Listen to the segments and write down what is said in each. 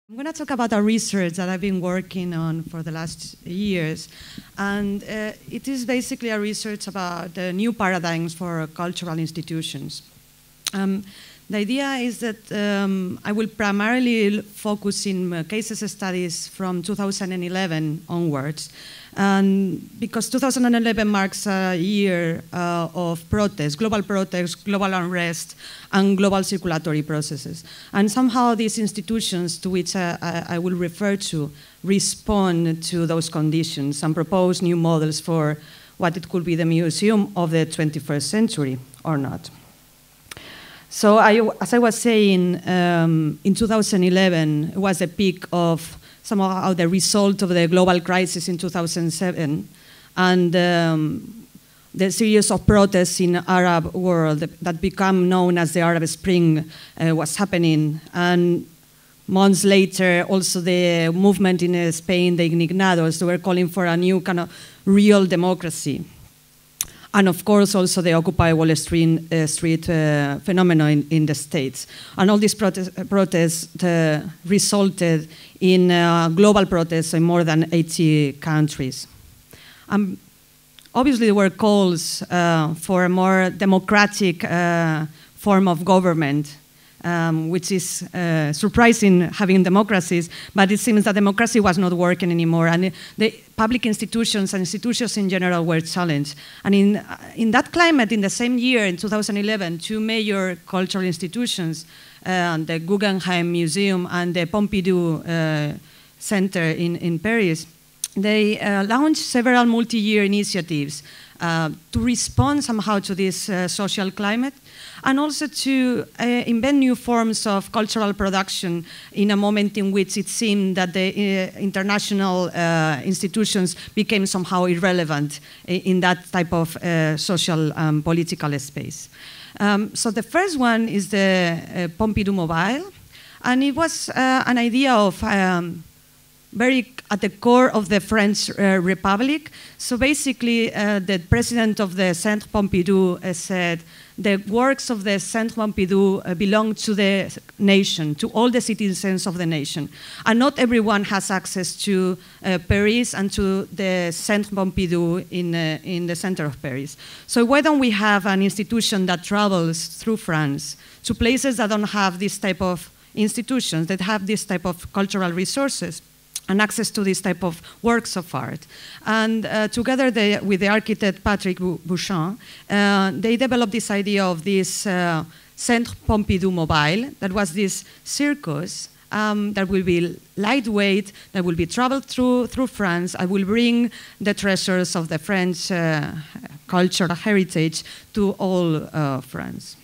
I'm going to talk about a research that I've been working on for the last years. And it is basically a research about the new paradigms for cultural institutions. The idea is that I will primarily focus in case studies from 2011 onwards. And because 2011 marks a year of protest, global unrest, and global circulatory processes. And somehow these institutions to which I will refer to respond to those conditions and propose new models for what it could be the museum of the 21st century or not. So as I was saying, in 2011, it was a peak of somehow the result of the global crisis in 2007 and the series of protests in the Arab world that became known as the Arab Spring was happening. And months later, also the movement in Spain, the Indignados, they were calling for a new kind of real democracy. And of course, also the Occupy Wall Street phenomenon in the States. And all these protests resulted in global protests in more than 80 countries. Obviously, there were calls for a more democratic form of government, which is surprising having democracies, but it seems that democracy was not working anymore, and the public institutions and institutions in general were challenged. And in that climate, in the same year, in 2011, two major cultural institutions, the Guggenheim Museum and the Pompidou Center in Paris, they launched several multi-year initiatives to respond somehow to this social climate, and also to invent new forms of cultural production in a moment in which it seemed that the international institutions became somehow irrelevant in that type of social political space. So the first one is the Pompidou Mobile, and it was an idea of very at the core of the French Republic. So basically, the president of the Centre Pompidou said, the works of the Centre Pompidou belong to the nation, to all the citizens of the nation. And not everyone has access to Paris and to the Centre Pompidou in the center of Paris. So why don't we have an institution that travels through France to places that don't have this type of institutions, that have this type of cultural resources and access to this type of works of art. And together with the architect Patrick Bouchamp, they developed this idea of this Centre Pompidou Mobile, that was this circus that will be lightweight, that will be traveled through France. I will bring the treasures of the French cultural heritage to all France.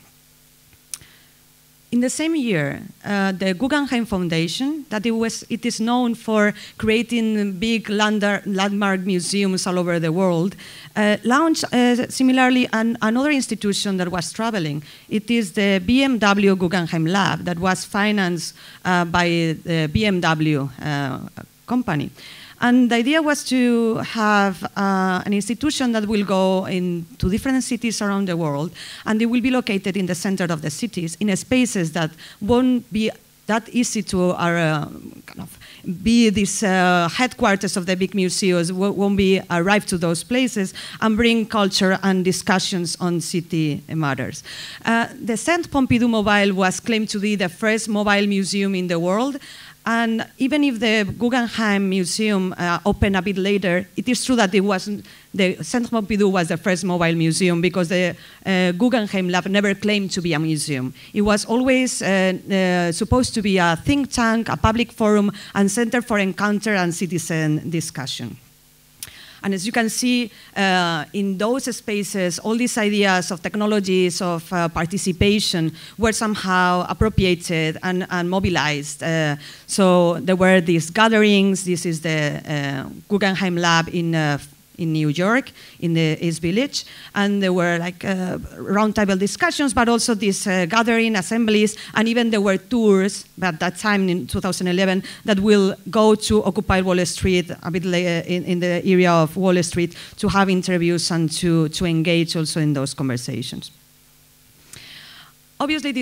In the same year, the Guggenheim Foundation, that it is known for creating big landmark museums all over the world, launched similarly another institution that was traveling. It is the Bmw Guggenheim Lab that was financed by the BMW company. And the idea was to have an institution that will go into different cities around the world, and they will be located in the center of the cities, in spaces that won't be that easy to be these headquarters of the big museums, won't be arrived to those places, and bring culture and discussions on city matters. The Centre Pompidou Mobile was claimed to be the first mobile museum in the world. And even if the Guggenheim Museum opened a bit later, it is true that it wasn't, the Centre Pompidou was the first mobile museum, because the Guggenheim Lab never claimed to be a museum. It was always supposed to be a think tank, a public forum, and center for encounter and citizen discussion. And as you can see, in those spaces, all these ideas of technologies of participation were somehow appropriated and mobilized. So there were these gatherings. This is the Guggenheim Lab in New York, in the East Village, and there were like roundtable discussions, but also these gathering assemblies, and even there were tours at that time in 2011 that will go to Occupy Wall Street, a bit in the area of Wall Street, to have interviews and to engage also in those conversations. Obviously,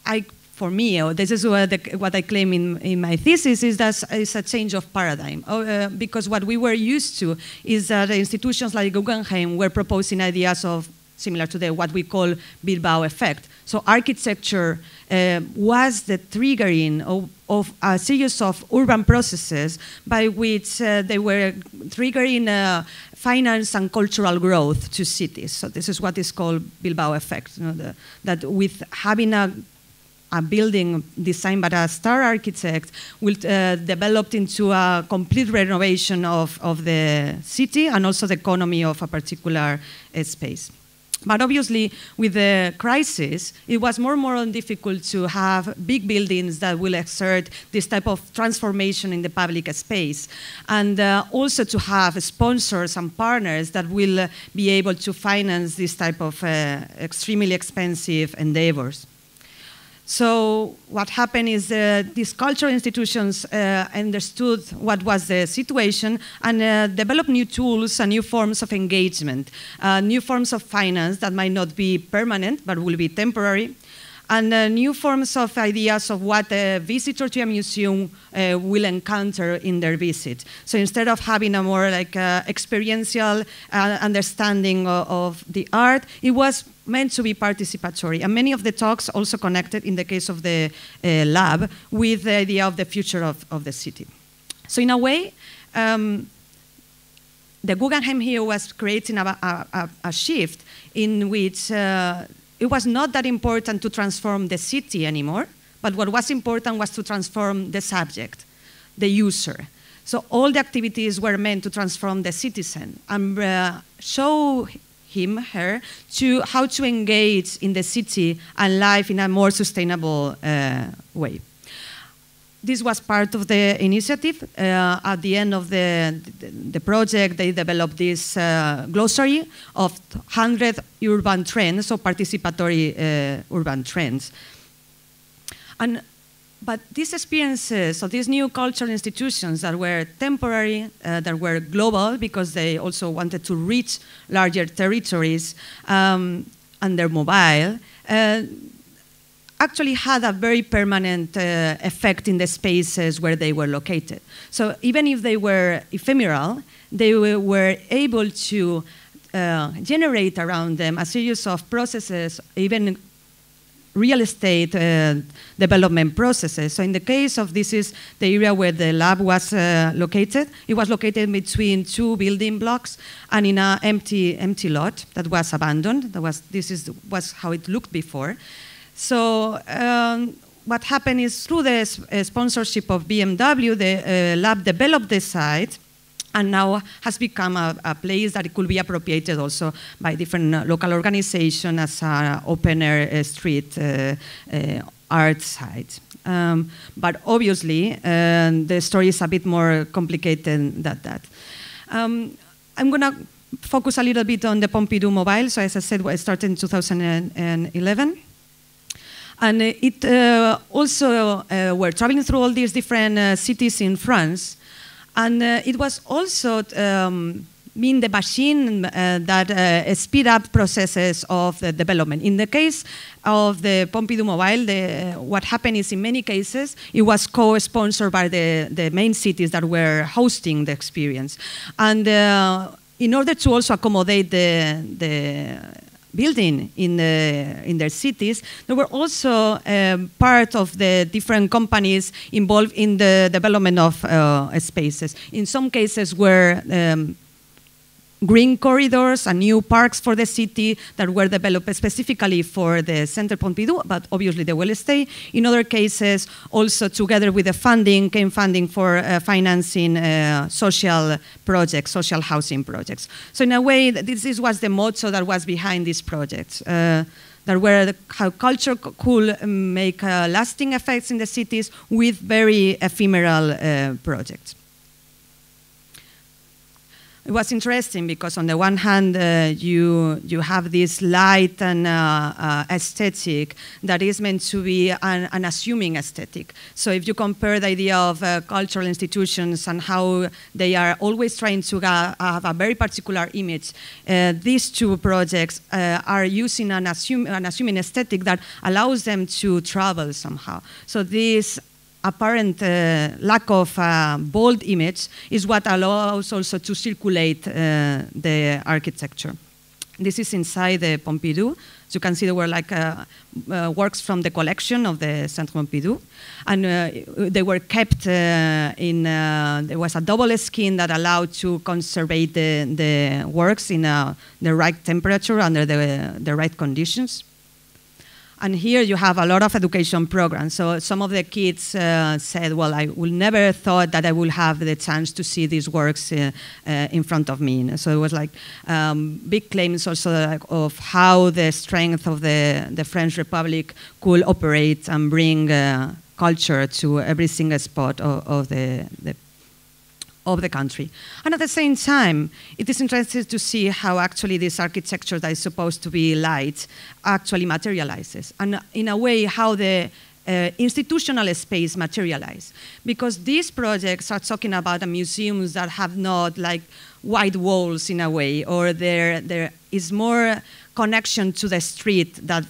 I for me, or this is what I claim in my thesis, is that it's a change of paradigm. Because what we were used to is that institutions like Guggenheim were proposing ideas of similar to what we call Bilbao Effect. So architecture was the triggering of a series of urban processes by which they were triggering finance and cultural growth to cities. So this is what is called Bilbao Effect. That with having a building designed by a star architect will develop into a complete renovation of the city and also the economy of a particular space. But obviously, with the crisis, it was more and more difficult to have big buildings that will exert this type of transformation in the public space, and also to have sponsors and partners that will be able to finance this type of extremely expensive endeavors. So what happened is these cultural institutions understood what was the situation and developed new tools and new forms of engagement, new forms of finance that might not be permanent but will be temporary, and new forms of ideas of what a visitor to a museum will encounter in their visit. So instead of having a more like experiential understanding of the art, it was meant to be participatory. And many of the talks also connected, in the case of the lab, with the idea of the future of the city. So in a way, the Guggenheim here was creating a shift in which it was not that important to transform the city anymore, but what was important was to transform the subject, the user. So all the activities were meant to transform the citizen and show him, her, to how to engage in the city and life in a more sustainable way. This was part of the initiative. At the end of the project, they developed this glossary of 100 urban trends, so participatory urban trends. But these experiences of these new cultural institutions that were temporary, that were global, because they also wanted to reach larger territories, and they're mobile, actually had a very permanent effect in the spaces where they were located. So even if they were ephemeral, they were able to generate around them a series of processes, even real estate development processes. So in the case of this is the area where the lab was located. It was located between two building blocks and in an empty lot that was abandoned. This was how it looked before. So what happened is through the sponsorship of BMW, the lab developed the site and now has become a place that it could be appropriated also by different local organizations as an open-air street art site. But obviously, the story is a bit more complicated than that. I'm going to focus a little bit on the Pompidou Mobile. So as I said, it started in 2011. And it also were traveling through all these different cities in France. And it was also being the machine that speed up processes of the development. In the case of the Pompidou Mobile, what happened is in many cases, it was co-sponsored by the main cities that were hosting the experience. And in order to also accommodate the building in their cities, there were also part of the different companies involved in the development of spaces. In some cases were green corridors and new parks for the city that were developed specifically for the Centre Pompidou, but obviously they will stay. In other cases, also together with the funding, came funding for financing social projects, social housing projects. So in a way, this was the motto that was behind these projects. That were how culture could make lasting effects in the cities with very ephemeral projects. it was interesting because on the one hand, you have this light and aesthetic that is meant to be an assuming aesthetic. So if you compare the idea of cultural institutions and how they are always trying to have a very particular image, these two projects are using an assuming aesthetic that allows them to travel somehow. So this apparent lack of bold image is what allows also to circulate the architecture. This is inside the Pompidou. As you can see, there were like works from the collection of the Centre Pompidou, and they were kept in. There was a double skin that allowed to conserve the works in the right temperature under the right conditions. And here you have a lot of education programs. So some of the kids said, well, I will never thought that I will have the chance to see these works in front of me. So it was like big claims also of how the strength of the French Republic could operate and bring culture to every single spot of the country. And at the same time, it is interesting to see how actually this architecture that is supposed to be light actually materializes. And in a way, how the institutional space materialize. Because these projects are talking about museums that have not like white walls in a way, or there is more connection to the street that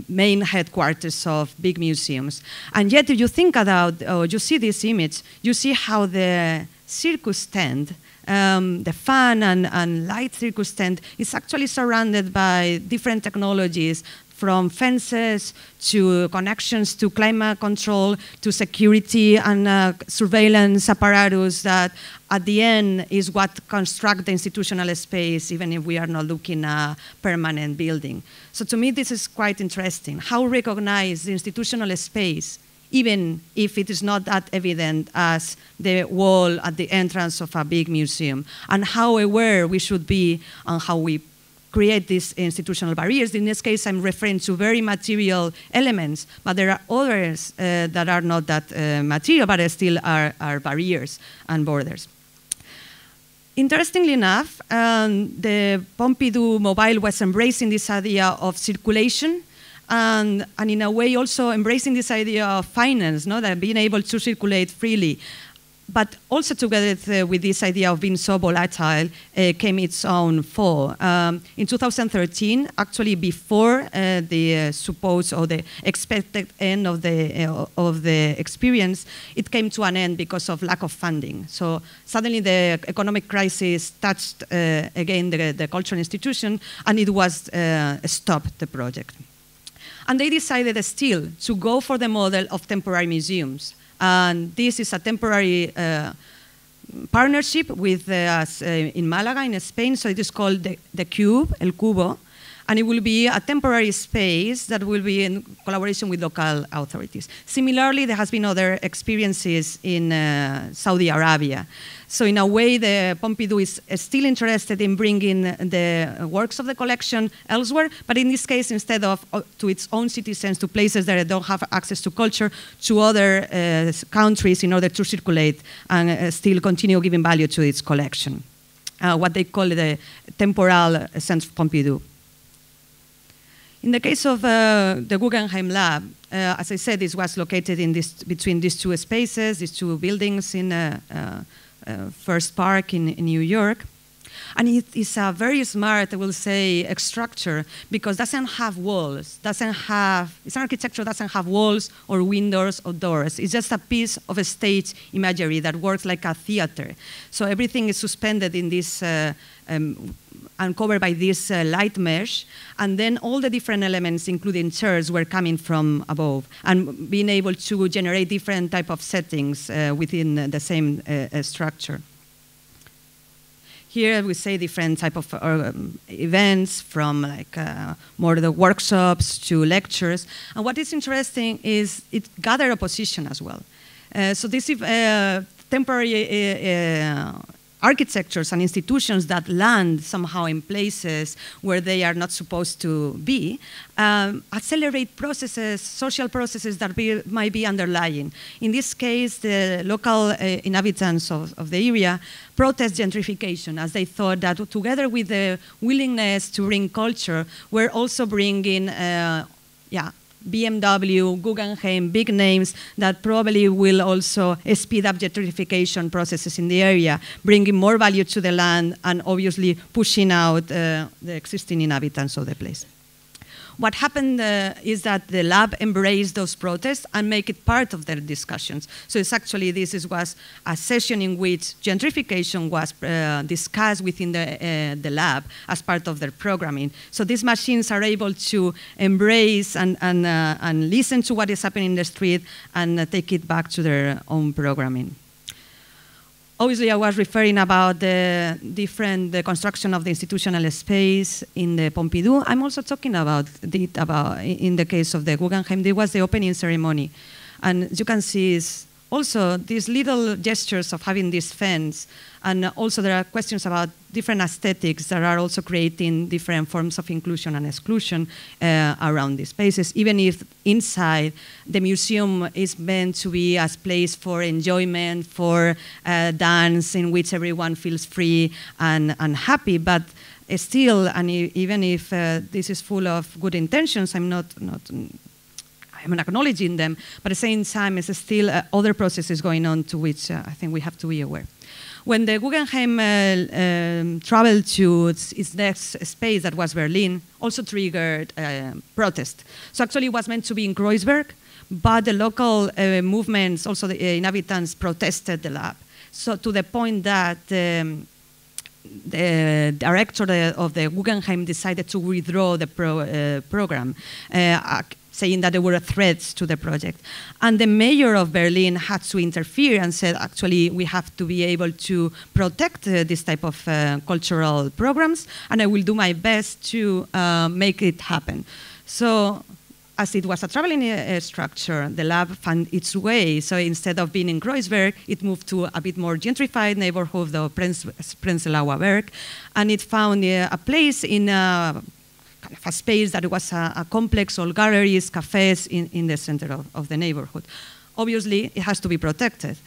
main headquarters of big museums. And yet, if you think about, or you see this image, you see how the circus tent, the fun and light circus tent, is actually surrounded by different technologies, from fences to connections to climate control to security and surveillance apparatus that at the end is what construct the institutional space, even if we are not looking at a permanent building. So to me, this is quite interesting. How recognize the institutional space, even if it is not that evident as the wall at the entrance of a big museum, and how aware we should be on how we create these institutional barriers. In this case, I'm referring to very material elements, but there are others that are not that material, but still are barriers and borders. Interestingly enough, the Pompidou Mobile was embracing this idea of circulation, and in a way also embracing this idea of finance, no? That being able to circulate freely. But also together with this idea of being so volatile came its own fall. In 2013, actually before the supposed or the expected end of the experience, it came to an end because of lack of funding. So suddenly the economic crisis touched again the cultural institution, and it was stopped, the project. And they decided still to go for the model of temporary museums. And this is a temporary partnership with in Malaga, in Spain. So it is called the Cube, El Cubo. And it will be a temporary space that will be in collaboration with local authorities. Similarly, there has been other experiences in Saudi Arabia. So in a way, the Pompidou is still interested in bringing the works of the collection elsewhere, but in this case, instead of to its own citizens, to places that don't have access to culture, to other countries in order to circulate and still continue giving value to its collection. What they call the temporal Centre Pompidou. In the case of the Guggenheim Lab, as I said, this was located in between these two spaces, these two buildings in First Park in New York. And it is a very smart, I will say, structure because it doesn't have walls, it's an architecture that doesn't have walls or windows or doors. It's just a piece of a stage imagery that works like a theater. So everything is suspended in this and covered by this light mesh, and then all the different elements, including chairs, were coming from above, and being able to generate different type of settings within the same structure. Here we say different type of events, from like more the workshops to lectures. And what is interesting is it gathered opposition as well. So this temporary architectures and institutions that land somehow in places where they are not supposed to be, accelerate processes, social processes that might be underlying. In this case, the local inhabitants of the area protest gentrification, as they thought that together with the willingness to bring culture, we're also bringing BMW, Guggenheim, big names that probably will also speed up gentrification processes in the area, bringing more value to the land and obviously pushing out the existing inhabitants of the place. What happened is that the lab embraced those protests and make it part of their discussions. So it's actually, was a session in which gentrification was discussed within the lab as part of their programming. So these machines are able to embrace and listen to what is happening in the street and take it back to their own programming. Obviously, I was referring about the construction of the institutional space in the Pompidou. I'm also talking about in the case of the Guggenheim, there was the opening ceremony. And as you can see, is also these little gestures of having this fence. And also there are questions about different aesthetics that are also creating different forms of inclusion and exclusion around these spaces, even if inside the museum is meant to be a place for enjoyment, for dance, in which everyone feels free and happy. But still, and even if this is full of good intentions, I'm acknowledging them, but at the same time, there's still other processes going on to which I think we have to be aware. When the Guggenheim traveled to its next space, that was Berlin, also triggered protest. So actually it was meant to be in Kreuzberg, but the local movements, also the inhabitants, protested the lab. So to the point that the director of the Guggenheim decided to withdraw the program, saying that there were threats to the project. And the mayor of Berlin had to interfere and said, actually, we have to be able to protect this type of cultural programs, and I will do my best to make it happen. So, as it was a traveling structure, the lab found its way. So instead of being in Kreuzberg, it moved to a bit more gentrified neighborhood of Prenzlauer Berg, and it found a place in a space that was a complex of galleries, cafes in the center of the neighborhood. Obviously, it has to be protected.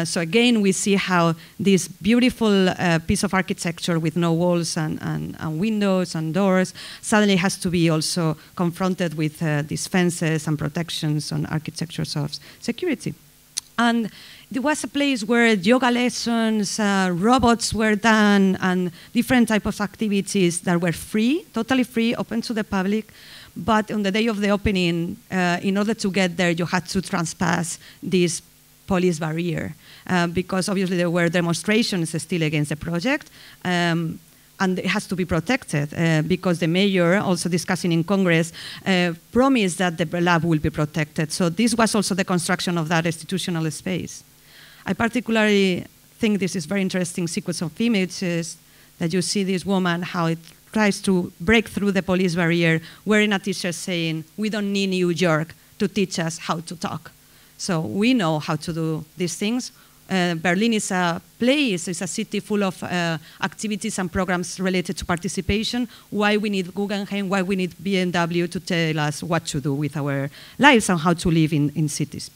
So again, we see how this beautiful piece of architecture with no walls and windows and doors suddenly has to be also confronted with these fences and protections on architectures of security. And there was a place where yoga lessons, robots were done, and different types of activities that were free, totally free, open to the public. But on the day of the opening, in order to get there, you had to transpass this police barrier, because obviously there were demonstrations still against the project. And it has to be protected because the mayor, also discussing in Congress, promised that the lab will be protected. So this was also the construction of that institutional space. I particularly think this is very interesting sequence of images that you see this woman, how it tries to break through the police barrier, wearing a t-shirt saying, "We don't need New York to teach us how to talk." So we know how to do these things. Berlin is a place, it's a city full of activities and programs related to participation. Why we need Guggenheim, why we need BMW to tell us what to do with our lives and how to live in cities.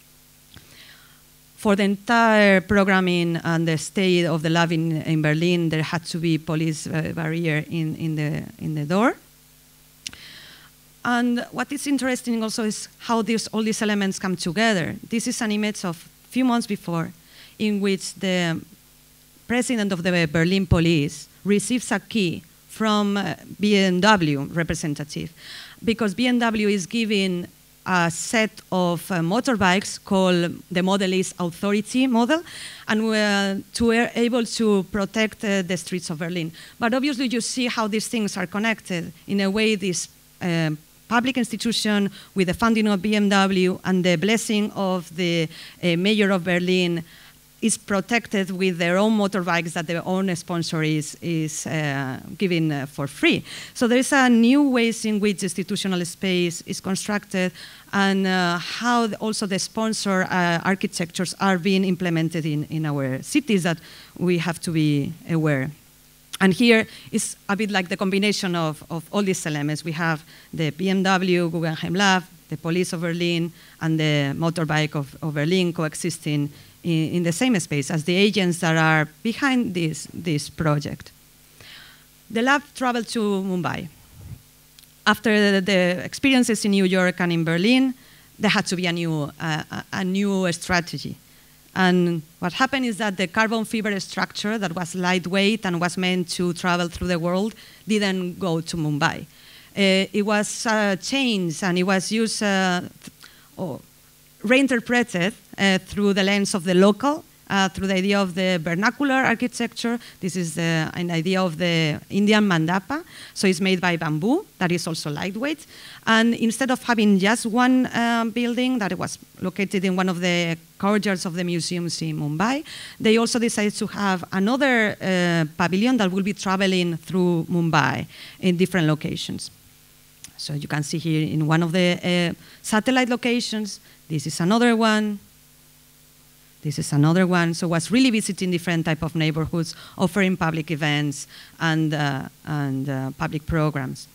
For the entire programming and the stay of the lab in Berlin, there had to be police barrier in the door. And what is interesting also is how all these elements come together. This is an image of a few months before, in which the president of the Berlin police receives a key from BMW representative, because BMW is giving a set of motorbikes called the Model is Authority model, and we're able to protect the streets of Berlin. But obviously you see how these things are connected. In a way, this public institution with the funding of BMW and the blessing of the mayor of Berlin is protected with their own motorbikes that their own sponsor is giving for free. So there is a new ways in which institutional space is constructed, and how also the sponsor architectures are being implemented in our cities that we have to be aware. And here is a bit like the combination of all these elements. We have the Bmw Guggenheim Lab, the police of Berlin, and the motorbike of Berlin coexisting in the same space as the agents that are behind this project. The lab traveled to Mumbai. After the experiences in New York and in Berlin, there had to be a new strategy. And what happened is that the carbon fiber structure that was lightweight and was meant to travel through the world didn't go to Mumbai. It was changed, and it was used, reinterpreted through the lens of the local, through the idea of the vernacular architecture. This is an idea of the Indian mandapa. So it's made by bamboo, that is also lightweight. And instead of having just one building that was located in one of the courtyards of the museums in Mumbai, they also decided to have another pavilion that will be traveling through Mumbai in different locations. So you can see here in one of the satellite locations, this is another one, this is another one. So was really visiting different type of neighborhoods, offering public events and public programs.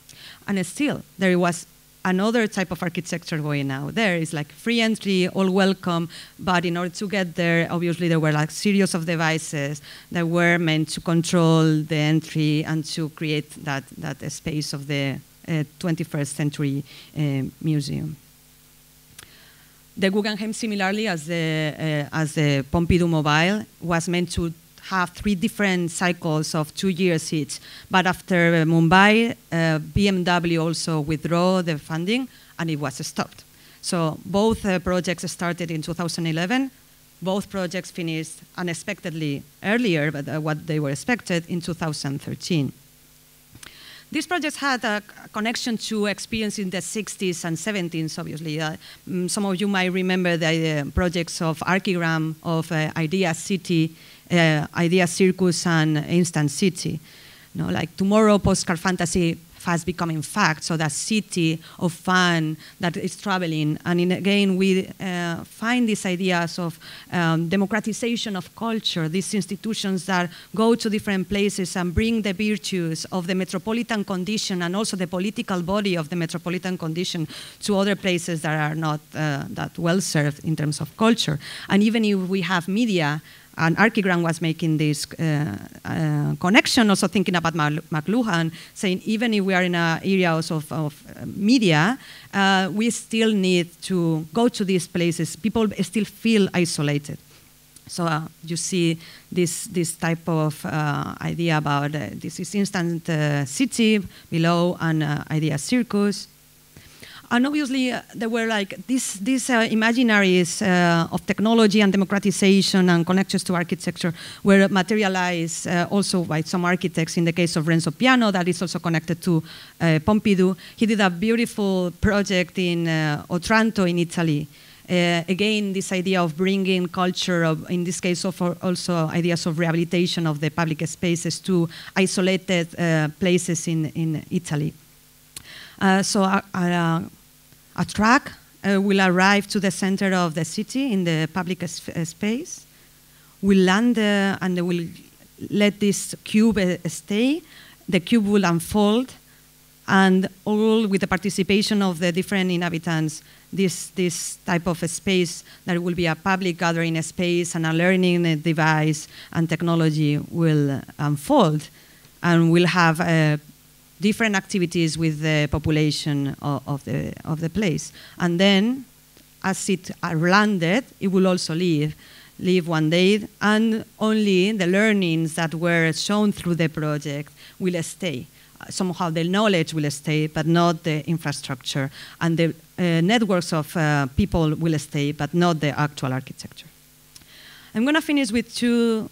And still, there was another type of architecture going out there. It's like free entry, all welcome, but in order to get there, obviously there were like series of devices that were meant to control the entry and to create that space of the 21st century museum. The Guggenheim, similarly as the Pompidou Mobile, was meant to have 3 different cycles of 2 years each. But after Mumbai, BMW also withdrew the funding, and it was stopped. So both projects started in 2011. Both projects finished unexpectedly earlier, but what they were expected in 2013. These projects had a connection to experience in the 60s and 70s, obviously. Some of you might remember the projects of Archigram, of Idea City, Idea Circus, and Instant City. You know, like tomorrow, postcard fantasy fast becoming fact, so that city of fun that is traveling. And again, we find these ideas of democratization of culture, these institutions that go to different places and bring the virtues of the metropolitan condition and also the political body of the metropolitan condition to other places that are not that well served in terms of culture. And even if we have media, and Archigram was making this connection, also thinking about McLuhan, saying even if we are in areas of media, we still need to go to these places. People still feel isolated. So you see this type of idea about this is Instant City below and Idea Circus. And obviously, there were like these imaginaries of technology and democratization and connections to architecture were materialized also by some architects. In the case of Renzo Piano, that is also connected to Pompidou. He did a beautiful project in Otranto in Italy. Again, this idea of bringing culture, in this case also ideas of rehabilitation of the public spaces to isolated places in Italy. So a truck will arrive to the center of the city in the public space, will land and they will let this cube stay. The cube will unfold, and all with the participation of the different inhabitants, this type of a space that will be a public gathering space and a learning device and technology will unfold, and will have different activities with the population of the place. And then, as it landed, it will also leave one day, and only the learnings that were shown through the project will stay. Somehow the knowledge will stay, but not the infrastructure. And the networks of people will stay, but not the actual architecture. I'm going to finish with two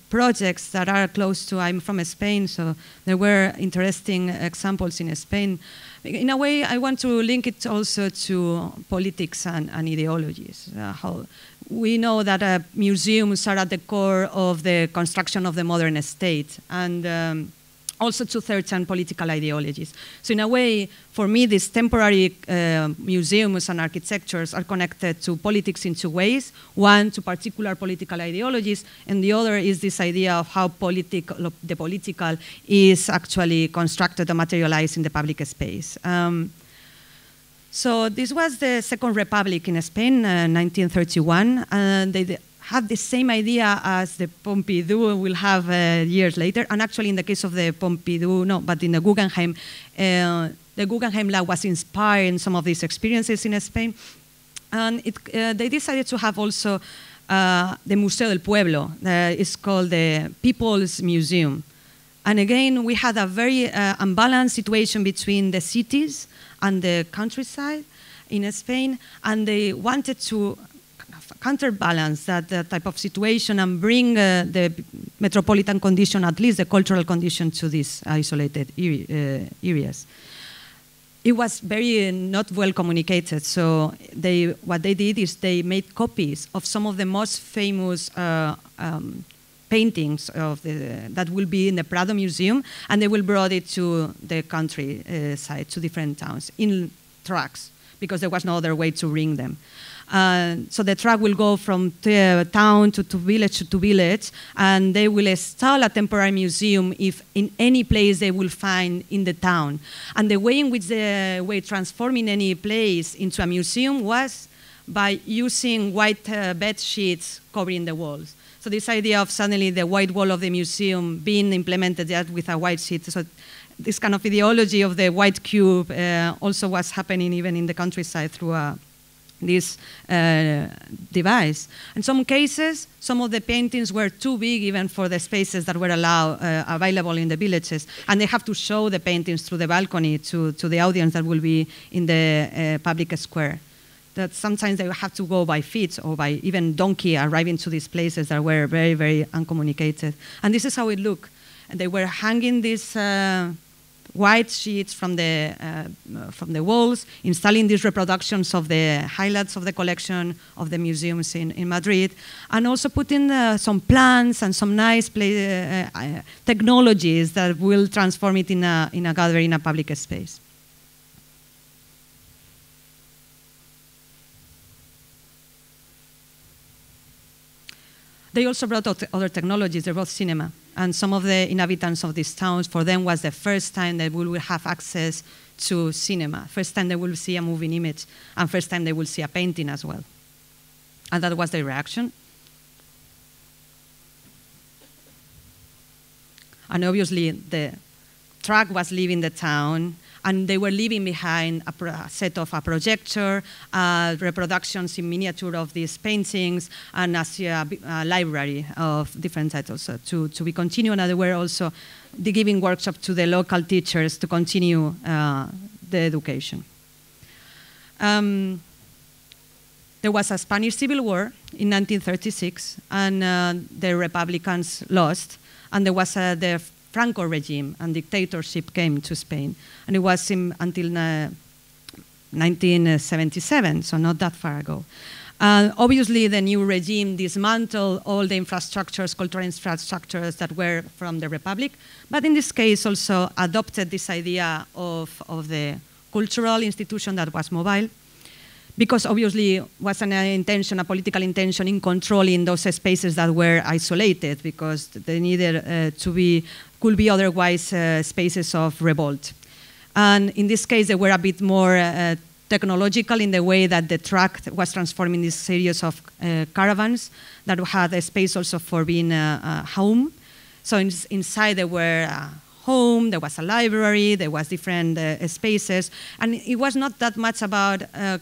projects that are close to, I'm from Spain, so there were interesting examples in Spain. In a way, I want to link it also to politics and ideologies. How we know that museums are at the core of the construction of the modern state, and also to certain political ideologies. So in a way, for me, these temporary museums and architectures are connected to politics in two ways. One, to particular political ideologies, and the other is this idea of how the political is actually constructed or materialized in the public space. So this was the Second Republic in Spain, 1931, and they had the same idea as the Pompidou will have years later. And actually, in the case of the Pompidou, no, but in the Guggenheim Lab was inspired in some of these experiences in Spain. And they decided to have also the Museo del Pueblo. It's called the People's Museum. And again, we had a very unbalanced situation between the cities and the countryside in Spain, and they wanted to counterbalance that type of situation and bring the metropolitan condition, at least the cultural condition, to these isolated areas. It was very not well communicated, so what they did is they made copies of some of the most famous paintings that will be in the Prado Museum, and they will brought it to the countryside, to different towns, in trucks, because there was no other way to bring them. So the truck will go from town to village, and they will install a temporary museum if in any place they will find in the town. And the way in which they were transforming any place into a museum was by using white bed sheets covering the walls. So this idea of suddenly the white wall of the museum being implemented with a white sheet. So this kind of ideology of the white cube also was happening even in the countryside through this device. In some cases, some of the paintings were too big even for the spaces that were available in the villages, and they have to show the paintings through the balcony to the audience that will be in the public square. That sometimes they have to go by feet or by even donkey arriving to these places that were very, very uncommunicated. And this is how it looked. And they were hanging these white sheets from the walls, installing these reproductions of the highlights of the collection of the museums in Madrid, and also putting some plants and some nice technologies that will transform it in a gallery, in a public space. They also brought other technologies. They brought cinema. And some of the inhabitants of these towns, for them, was the first time that we will have access to cinema. First time they will see a moving image, and first time they will see a painting as well. And that was their reaction. And obviously, the truck was leaving the town, and they were leaving behind a set of a projector, reproductions in miniature of these paintings, and a library of different titles to be continued. And they were also giving workshops to the local teachers to continue the education. There was a Spanish Civil War in 1936, and the Republicans lost, and there was the Franco regime and dictatorship came to Spain. And it was until 1977, so not that far ago. Obviously, the new regime dismantled all the infrastructures, cultural infrastructures that were from the Republic, but in this case also adopted this idea of the cultural institution that was mobile, because obviously was a political intention in controlling those spaces that were isolated, because they needed could be otherwise spaces of revolt. And in this case, they were a bit more technological in the way that the truck was transforming this series of caravans that had a space also for being a home. So inside there were a home, there was a library, there was different spaces, and it was not that much about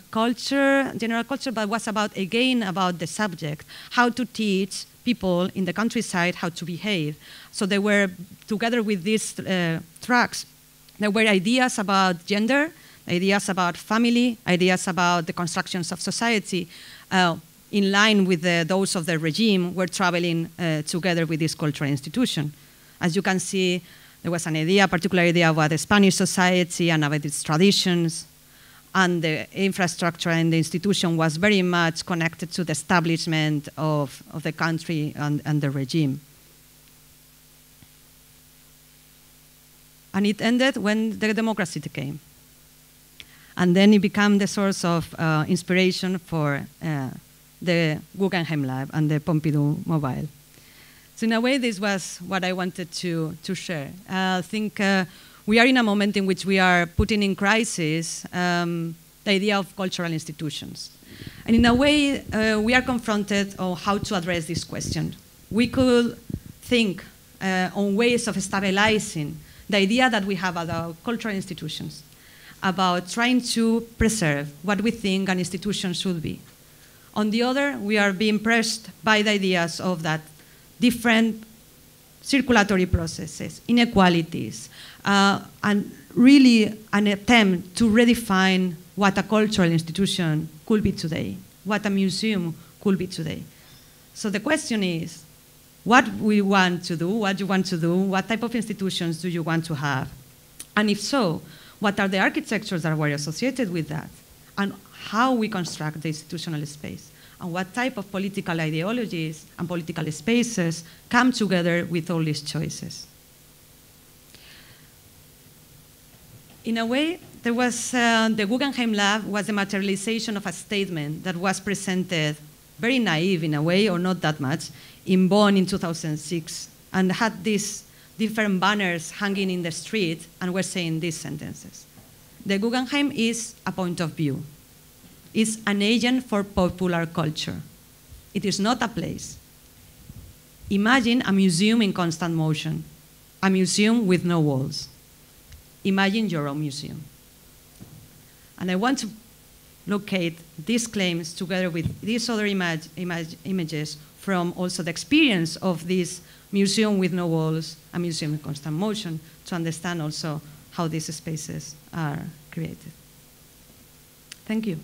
culture, general culture, but was about the subject, how to teach people in the countryside how to behave. So they were, together with these trucks, there were ideas about gender, ideas about family, ideas about the constructions of society, in line with those of the regime, were traveling together with this cultural institution. As you can see, there was a particular idea about the Spanish society and about its traditions, and the infrastructure and the institution was very much connected to the establishment of the country and the regime. And it ended when the democracy came. And then it became the source of inspiration for the Guggenheim Lab and the Pompidou Mobile. So in a way, this was what I wanted to share. I think we are in a moment in which we are putting in crisis the idea of cultural institutions. And in a way, we are confronted on how to address this question. We could think on ways of stabilizing the idea that we have about cultural institutions, about trying to preserve what we think an institution should be. On the other, we are being pressed by the ideas of that different circulatory processes, inequalities, and really an attempt to redefine what a cultural institution could be today, what a museum could be today. So the question is, what we want to do, what you want to do, what type of institutions do you want to have? And if so, what are the architectures that were associated with that? And how we construct the institutional space? And what type of political ideologies and political spaces come together with all these choices? In a way, there was, the Guggenheim Lab was the materialization of a statement that was presented very naive in a way, or not that much, in Bonn in 2006, and had these different banners hanging in the street and were saying these sentences. The Guggenheim is a point of view. It's an agent for popular culture. It is not a place. Imagine a museum in constant motion, a museum with no walls. Imagine your own museum. And I want to locate these claims together with these other images from also the experience of this museum with no walls, a museum in constant motion, to understand also how these spaces are created. Thank you.